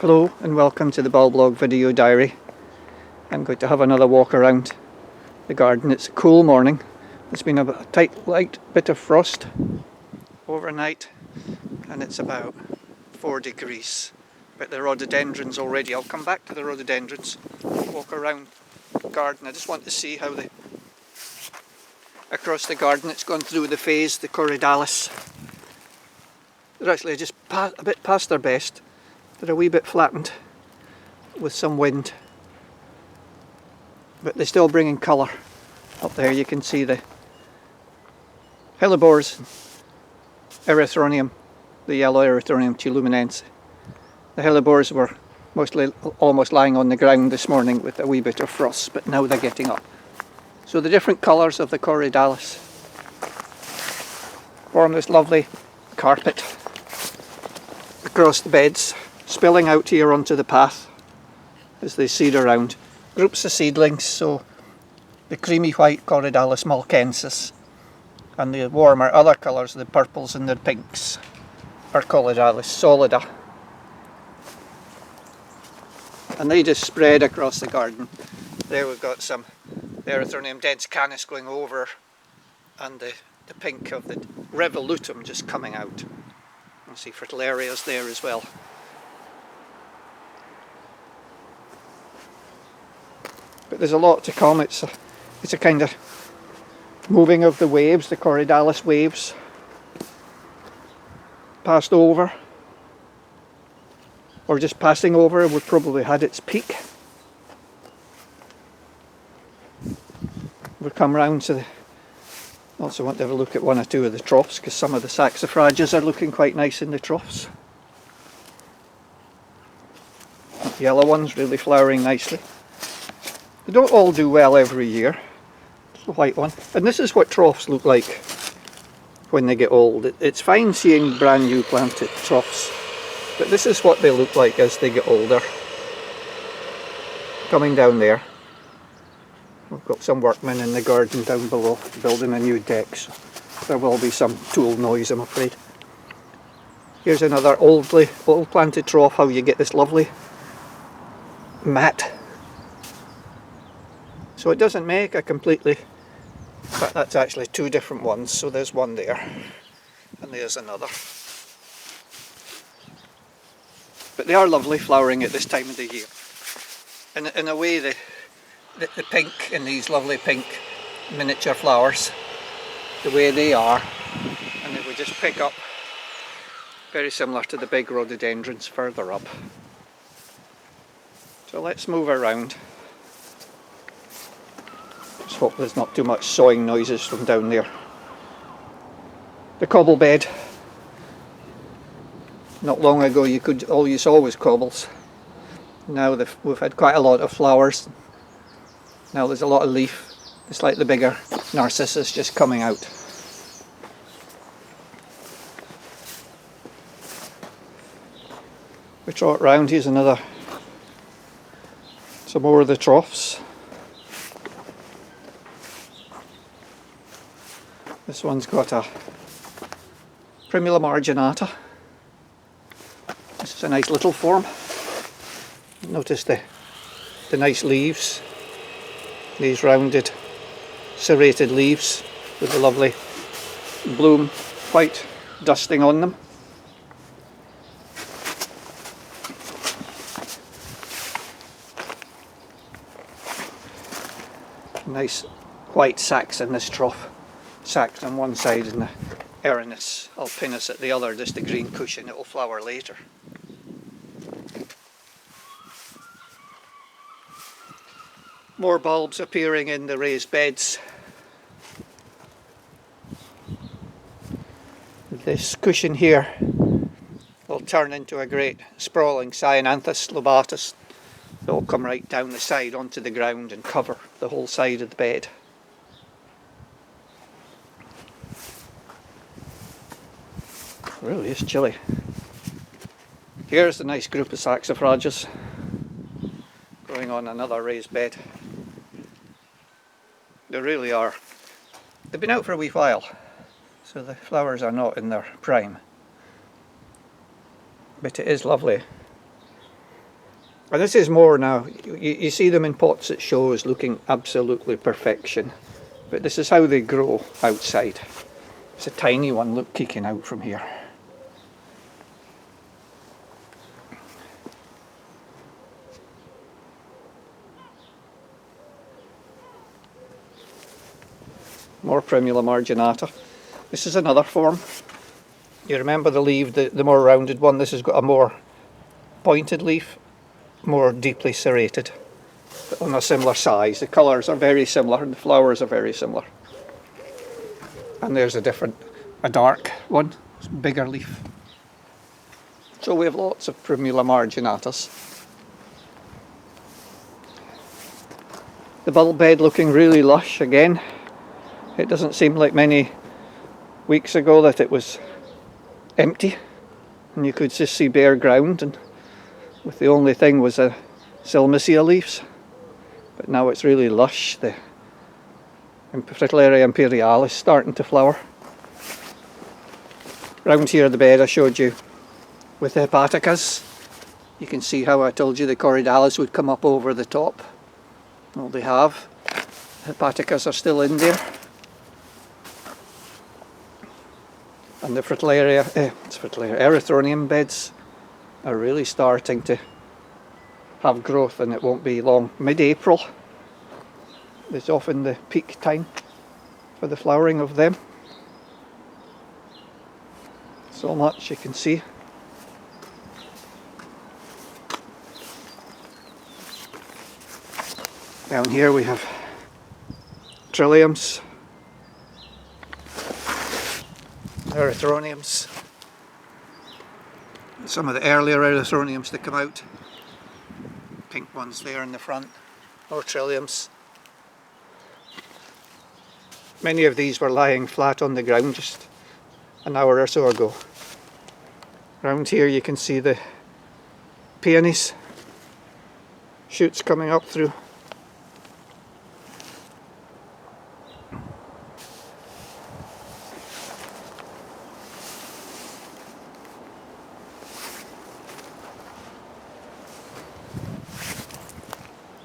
Hello and welcome to the Bulblog video diary. I'm going to have another walk around the garden. It's a cool morning. There's been a light bit of frost overnight and it's about 4 degrees. But the rhododendrons already, I'll come back to the rhododendrons, walk around the garden. I just want to see how across the garden it's gone through the phase, the corydalis. They're actually just a bit past their best. They're a wee bit flattened with some wind, but they're still bringing colour. Up there you can see the hellebores, erythronium, the yellow erythronium tuluminense. The hellebores were mostly almost lying on the ground this morning with a wee bit of frost, but now they're getting up. So the different colours of the corydalis form this lovely carpet across the beds, spilling out here onto the path as they seed around. Groups of seedlings, so the creamy white Corydalis malcensis and the warmer other colours, the purples and the pinks, are Corydalis solida. And they just spread across the garden. There we've got some Erythronium dense canis going over, and the pink of the revolutum just coming out. You see fritillarias there as well. But there's a lot to come. It's a kind of moving of the waves, the corydalis waves, passed over, or just passing over. We've probably had its peak. We'll come round to the... Also want to have a look at one or two of the troughs, because some of the saxifrages are looking quite nice in the troughs. The yellow ones really flowering nicely. They don't all do well every year. The white one. And this is what troughs look like when they get old. It's fine seeing brand new planted troughs, but this is what they look like as they get older. Coming down there. We've got some workmen in the garden down below building a new deck, so there will be some tool noise, I'm afraid. Here's another old planted trough, how you get this lovely mat. So it doesn't make a completely, but that's actually two different ones, so there's one there and there's another. But they are lovely flowering at this time of the year. In a way, the pink in these lovely pink miniature flowers, the way they are, and they would just pick up, very similar to the big rhododendrons further up. So let's move around. Just hope there's not too much sawing noises from down there. The cobble bed. Not long ago all you saw was cobbles. Now we've had quite a lot of flowers. Now there's a lot of leaf. It's like the bigger narcissus just coming out. We trot round. Here's some more of the troughs. This one's got a Primula marginata. This is a nice little form. Notice the nice leaves. These rounded, serrated leaves with the lovely bloom, white dusting on them. Nice white sacs in this trough. Sacs on one side and the Erinus alpinus at the other, just a green cushion. It will flower later. More bulbs appearing in the raised beds. This cushion here will turn into a great sprawling Cyananthus lobatus. It will come right down the side onto the ground and cover the whole side of the bed. Really is chilly. Here's a nice group of saxifrages going on another raised bed. They really are. They've been out for a wee while, so the flowers are not in their prime. But it is lovely. And this is more now, you see them in pots at shows looking absolutely perfection. But this is how they grow outside. It's a tiny one, look, kicking out from here. More Primula marginata. This is another form. You remember the leaf, the more rounded one. This has got a more pointed leaf, more deeply serrated, but on a similar size. The colours are very similar and the flowers are very similar. And there's a dark one, bigger leaf. So we have lots of Primula marginatas. The bulb bed looking really lush again. It doesn't seem like many weeks ago that it was empty and you could just see bare ground, and with the only thing was a Silmecia leaves. But now it's really lush. The Fritillaria imperialis starting to flower. Round here the bed I showed you with the hepaticas. You can see how I told you the corydallis would come up over the top. Well, they have. Hepaticas are still in there. And the Erythronium beds are really starting to have growth, and it won't be long. Mid-April is often the peak time for the flowering of them. So much you can see. Down here we have trilliums, erythroniums, some of the earlier erythroniums that come out, pink ones there in the front, or trilliums. Many of these were lying flat on the ground just an hour or so ago. Around here you can see the peonies, shoots coming up through.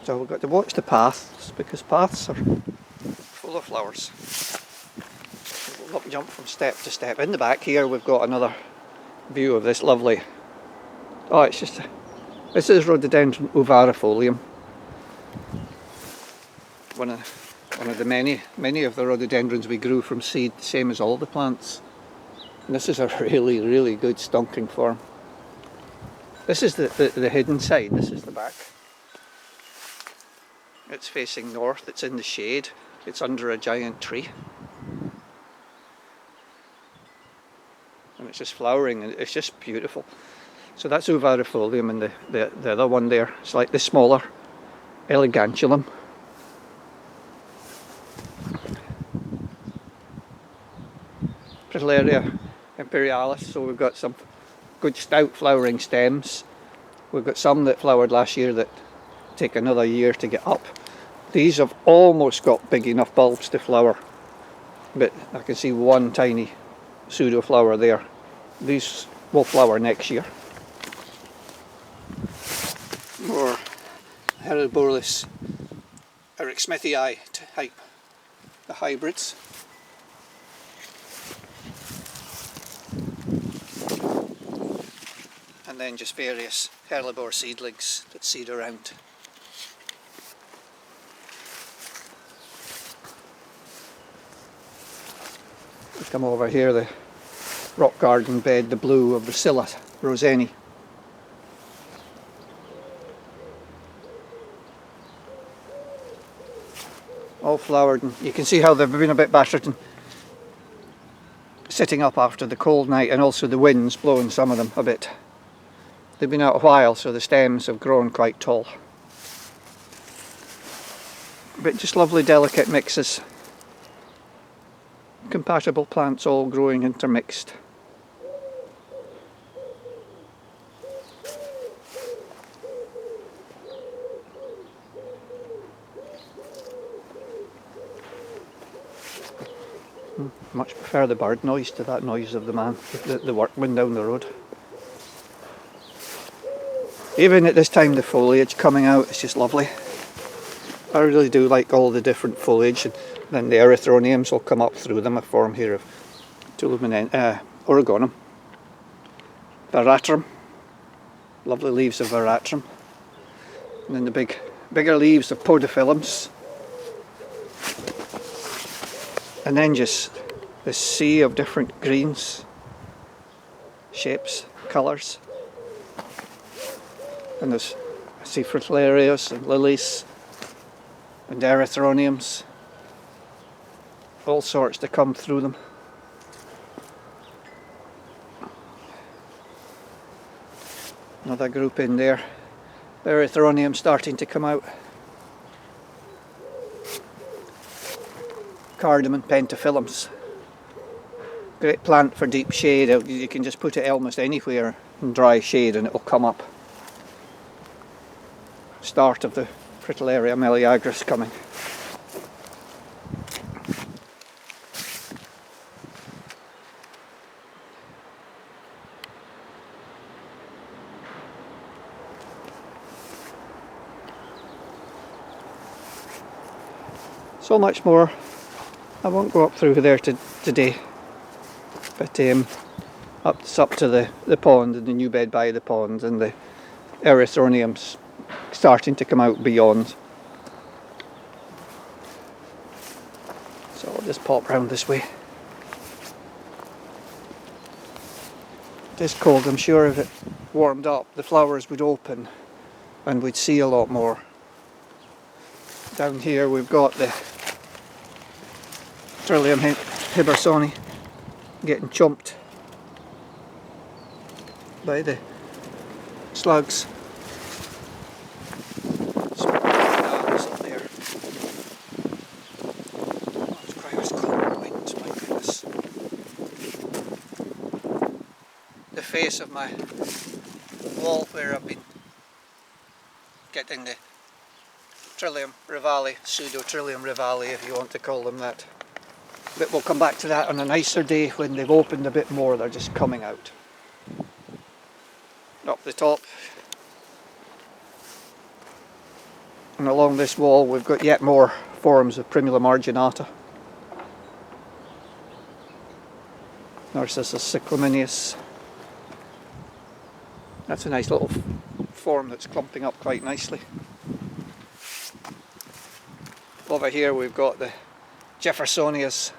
So we've got to watch the paths, because paths are full of flowers. We'll jump from step to step. In the back here we've got another view of this lovely, this is Rhododendron ovarifolium. One of the many of the rhododendrons we grew from seed, same as all the plants. And this is a really, really good stonking form. This is the hidden side, this is the back. It's facing north, it's in the shade, it's under a giant tree. And it's just flowering, and it's just beautiful. So that's ovarifolium, and the other one there, slightly smaller, elegantulum. Fritillaria imperialis, so we've got some good stout flowering stems. We've got some that flowered last year that take another year to get up. These have almost got big enough bulbs to flower, but I can see one tiny pseudo flower there. These will flower next year. More Heroboreus Ericsmithii type, the hybrids. And then just various hellebore seedlings that seed around. We come over here, the rock garden bed, the blue of the Scilla Roseni. All flowered, and you can see how they've been a bit battered and sitting up after the cold night, and also the winds blowing some of them a bit. They've been out a while, so the stems have grown quite tall. But just lovely delicate mixes. Compatible plants all growing intermixed. Much prefer the bird noise to that noise of the man, the workman down the road. Even at this time, the foliage coming out is just lovely. I really do like all the different foliage, and then the erythroniums will come up through them. A form here of Oregonum, Veratrum, lovely leaves of Veratrum, and then the bigger leaves of Podophyllums, and then just this sea of different greens, shapes, colours. And there's Fritillaries and lilies and erythroniums, all sorts to come through them. Another group in there, erythronium starting to come out. Cardamom pentaphyllums, great plant for deep shade. You can just put it almost anywhere in dry shade and it will come up. Start of the Fritillaria meleagris coming. So much more. I won't go up through there today, but up to the pond and the new bed by the pond, and the erythroniums starting to come out beyond. So I'll just pop round this way. It is cold. I'm sure if it warmed up, the flowers would open and we'd see a lot more. Down here we've got the Trillium Hibersoni getting chomped by the slugs. Up there. Oh, it's quite a cold wind, my goodness. The face of my wall where I've been getting the Trillium Rivali, pseudo Trillium Rivali if you want to call them that. But we'll come back to that on a nicer day when they've opened a bit more. They're just coming out. Up the top and along this wall we've got yet more forms of Primula marginata. Narcissus cyclaminius. That's a nice little form that's clumping up quite nicely. Over here we've got the Jeffersonias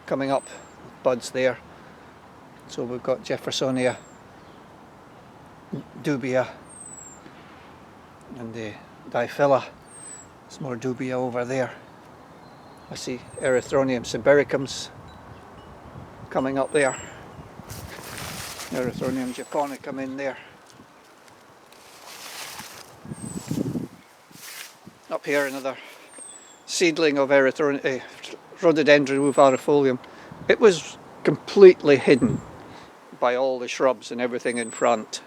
coming up, buds there. So we've got Jeffersonia dubia and the Diphylla. There's more dubia over there. I see Erythronium sibericums coming up there. Erythronium japonicum in there. Up here another seedling of Rhododendron ruvarifolium. It was completely hidden by all the shrubs and everything in front,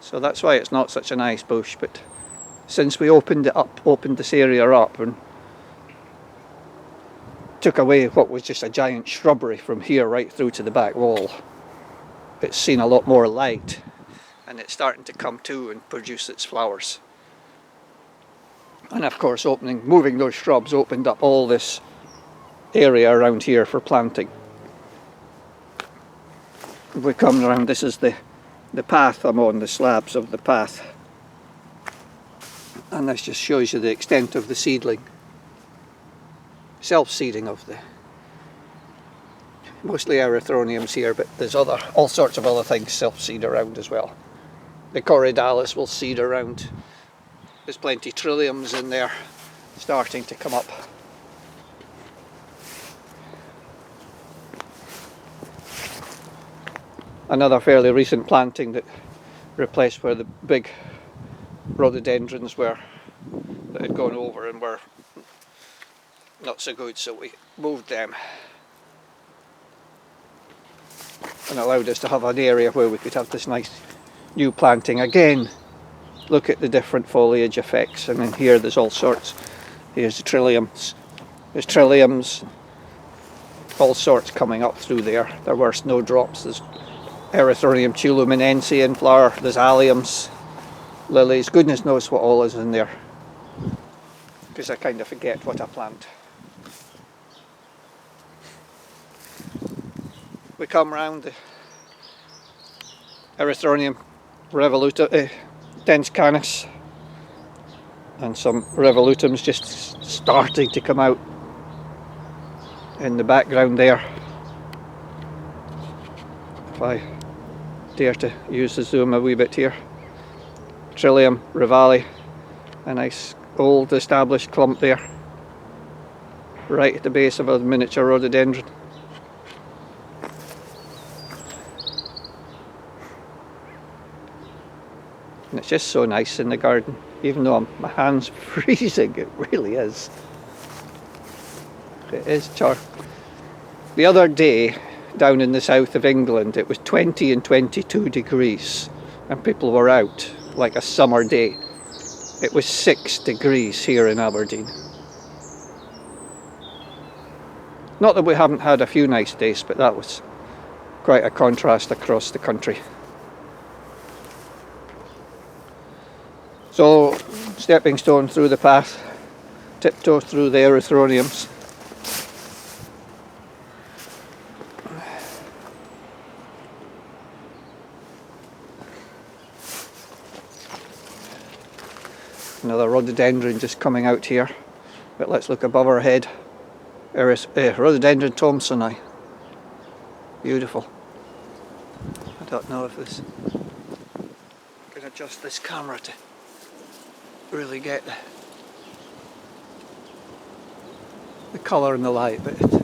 so that's why it's not such a nice bush. But since we opened this area up and took away what was just a giant shrubbery from here right through to the back wall, it's seen a lot more light and it's starting to come to and produce its flowers. And of course moving those shrubs opened up all this area around here for planting. If we come around, this is the path I'm on, the slabs of the path. And this just shows you the extent of the seedling. Self-seeding of the, mostly erythroniums here, but there's all sorts of other things self-seed around as well. The Corydalis will seed around. There's plenty trilliums in there starting to come up. Another fairly recent planting that replaced where the big rhododendrons were, that had gone over and were not so good, so we moved them and allowed us to have an area where we could have this nice new planting. Again, look at the different foliage effects. I mean, here there's all sorts. Here's the trilliums. There's trilliums. All sorts coming up through there. There were snowdrops. There's Erythronium tuluminense in flower, there's alliums, lilies, goodness knows what all is in there, because I kind of forget what I plant. We come round the Erythronium dense canis, and some revolutums just starting to come out in the background there. If I dare to use the zoom a wee bit here. Trillium, Rivale, a nice old established clump there, right at the base of a miniature rhododendron. And it's just so nice in the garden, even though my hand's freezing, it really is. It is charming. The other day, down in the south of England, it was 20 and 22 degrees, and people were out like a summer day. It was 6 degrees here in Aberdeen. Not that we haven't had a few nice days, but that was quite a contrast across the country. So, stepping stone through the path, tiptoe through the erythroniums. Another rhododendron just coming out here, but let's look above our head. Rhododendron Thompsoni. Beautiful. I don't know if this, I can adjust this camera to really get the colour and the light, but it's,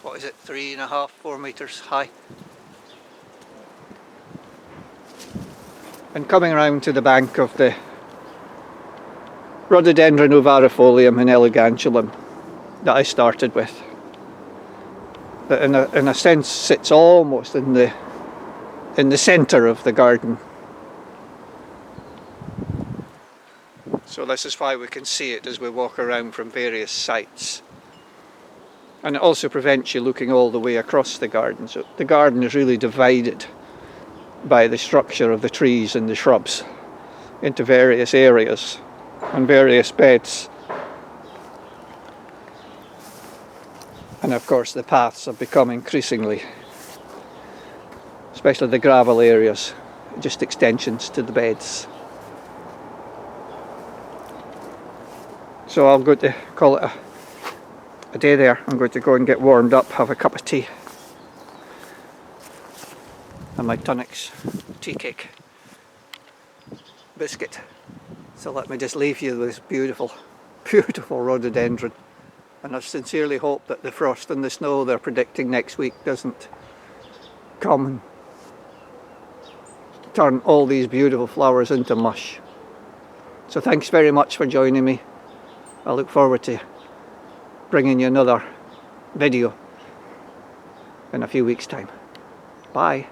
what is it, 3.5, 4 metres high. And coming around to the bank of the Rhododendron ovarifolium and elegantulum that I started with, that in a sense sits almost in the centre of the garden. So this is why we can see it as we walk around from various sites. And it also prevents you looking all the way across the garden. So the garden is really divided by the structure of the trees and the shrubs into various areas and various beds. And of course the paths have become increasingly, especially the gravel areas, just extensions to the beds. So I'm going to call it a day there. I'm going to go and get warmed up, have a cup of tea and my tonics tea cake biscuit. So let me just leave you with this beautiful, beautiful rhododendron. And I sincerely hope that the frost and the snow they're predicting next week doesn't come and turn all these beautiful flowers into mush. So thanks very much for joining me. I look forward to bringing you another video in a few weeks' time. Bye.